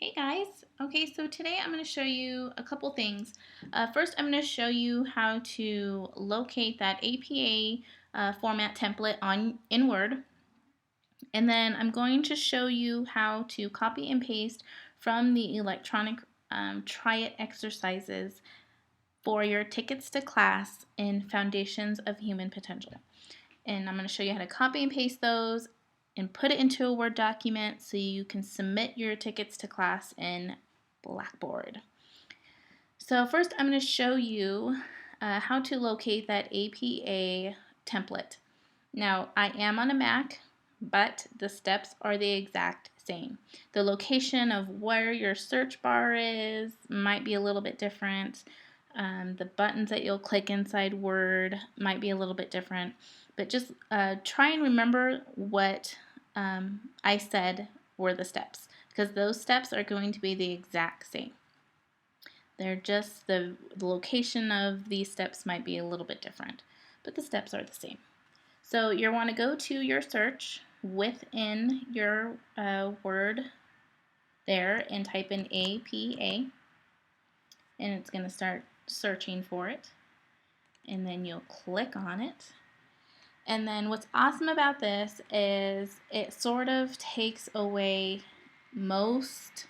Hey guys. Okay, so today I'm going to show you a couple things. First, I'm going to show you how to locate that APA format template in Word. And then I'm going to show you how to copy and paste from the electronic try it exercises for your tickets to class in Foundations of Human Potential. And I'm going to show you how to copy and paste those and put it into a Word document so you can submit your tickets to class in Blackboard. So first I'm going to show you how to locate that APA template. Now I am on a Mac, but the steps are the exact same. The location of where your search bar is might be a little bit different. The buttons that you'll click inside Word might be a little bit different, but just try and remember what I said were the steps, because those steps are going to be the exact same. They're just the location of these steps might be a little bit different, but the steps are the same. So you'll want to go to your search within your Word there and type in APA, and it's going to start searching for it. And then you'll click on it. And then what's awesome about this is it sort of takes away most,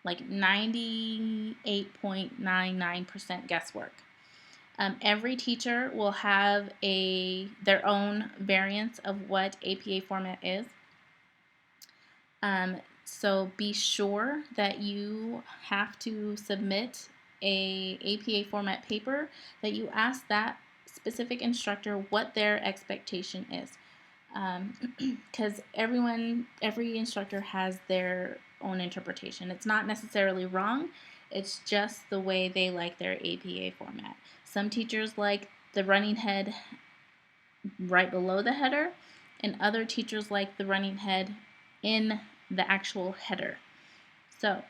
like 98.99% guesswork. Every teacher will have their own variance of what APA format is. So be sure that you have to submit a APA format paper, that you ask that specific instructor what their expectation is, because every instructor has their own interpretation. It's not necessarily wrong, it's just the way they like their APA format. Some teachers like the running head right below the header, and other teachers like the running head in the actual header. So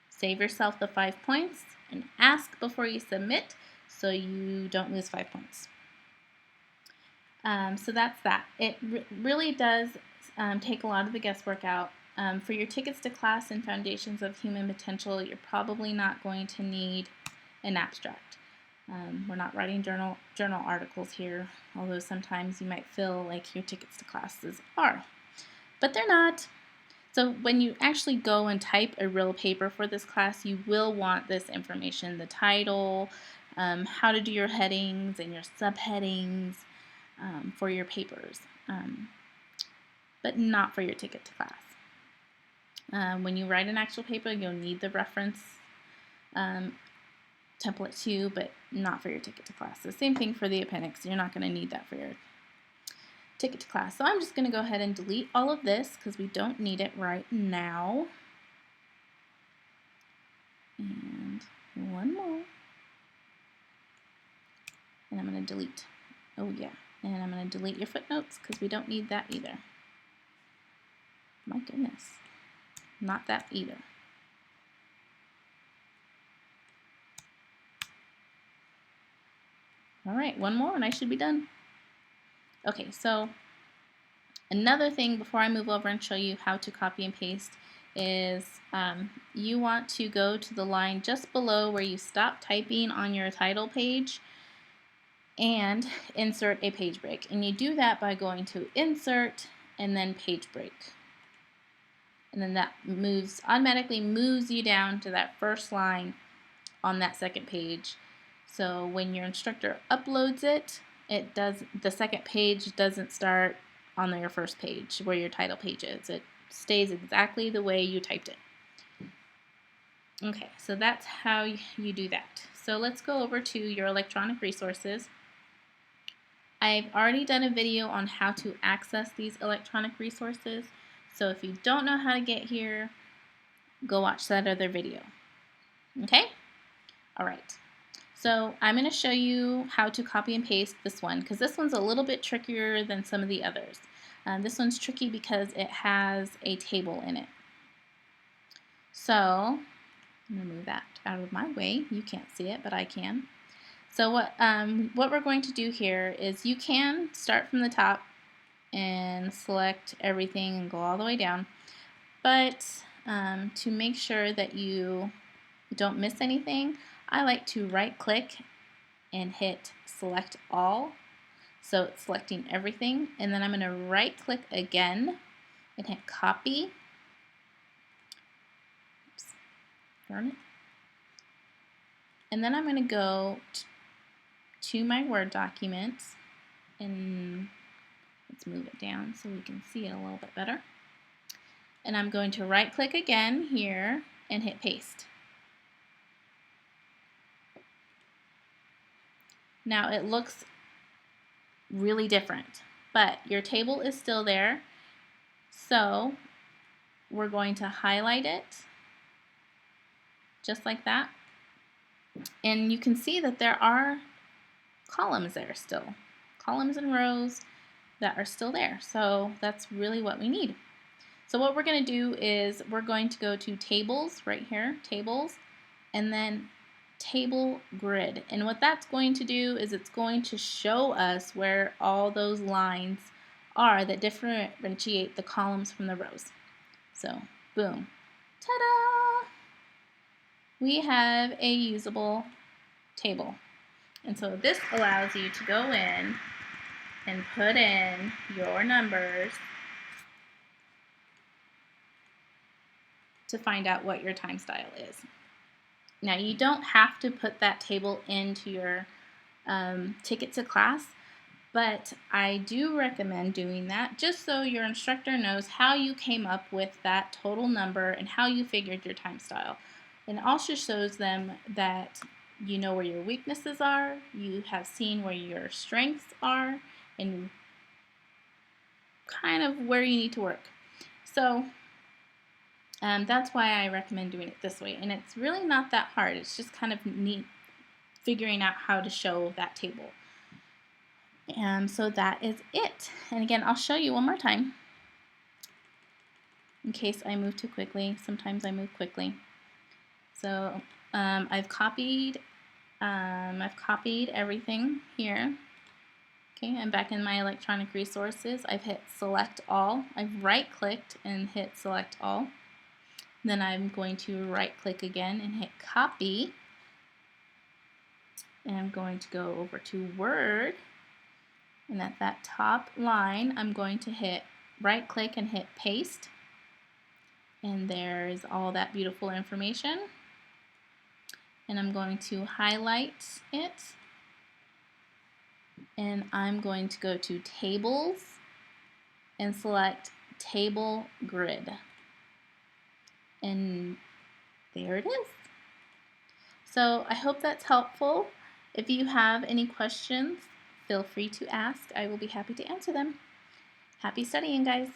save yourself the 5 points and ask before you submit so you don't lose 5 points. So that's that. It really does take a lot of the guesswork out. For your tickets to class and Foundations of Human Potential, you're probably not going to need an abstract. We're not writing journal articles here, although sometimes you might feel like your tickets to classes are, but they're not. So when you actually go and type a real paper for this class, you will want this information: the title, how to do your headings and your subheadings for your papers, but not for your ticket to class. When you write an actual paper, you'll need the reference template too, but not for your ticket to class. The same thing for the appendix. You're not going to need that for your ticket to class. So I'm just going to go ahead and delete all of this because we don't need it right now. And one more. And I'm going to delete. Oh yeah. And I'm going to delete your footnotes because we don't need that either. My goodness. Not that either. All right, one more and I should be done. Okay, so another thing before I move over and show you how to copy and paste is you want to go to the line just below where you stop typing on your title page and insert a page break. And you do that by going to Insert and then Page Break. And then that automatically moves you down to that first line on that second page. So when your instructor uploads it, the second page doesn't start on your first page where your title page is. It stays exactly the way you typed it. Okay, so that's how you do that. So let's go over to your electronic resources. I've already done a video on how to access these electronic resources. So if you don't know how to get here, go watch that other video. Okay? All right. So I'm going to show you how to copy and paste this one because this one's a little bit trickier than some of the others. This one's tricky because it has a table in it. So I'm going to move that out of my way. You can't see it, but I can. So what we're going to do here is you can start from the top and select everything and go all the way down. But to make sure that you don't miss anything, I like to right click and hit select all. So it's selecting everything, and then I'm going to right click again and hit copy. Oops, darn it. And then I'm going to go to my Word document, and let's move it down so we can see it a little bit better. And I'm going to right click again here and hit paste. Now it looks really different, but your table is still there. So we're going to highlight it just like that. And you can see that there are columns there still, columns and rows that are still there. So that's really what we need. So what we're going to do is we're going to go to tables right here, tables, and then table grid. And what that's going to do is it's going to show us where all those lines are that differentiate the columns from the rows. So boom, ta-da! We have a usable table. And so this allows you to go in and put in your numbers to find out what your time style is. Now you don't have to put that table into your ticket to class, but I do recommend doing that just so your instructor knows how you came up with that total number and how you figured your time style. And it also shows them that you know where your weaknesses are, you have seen where your strengths are, and kind of where you need to work. So that's why I recommend doing it this way. And it's really not that hard. It's just kind of neat figuring out how to show that table. So that is it. And again, I'll show you one more time in case I move too quickly. Sometimes I move quickly. So I've copied everything here. Okay, I'm back in my electronic resources. I've hit select all. I've right clicked and hit select all. Then I'm going to right click again and hit copy. And I'm going to go over to Word. And at that top line, I'm going to hit right click and hit paste. And there's all that beautiful information. And I'm going to highlight it. And I'm going to go to tables and select table grid. And there it is. So I hope that's helpful. If you have any questions, feel free to ask. I will be happy to answer them. Happy studying, guys.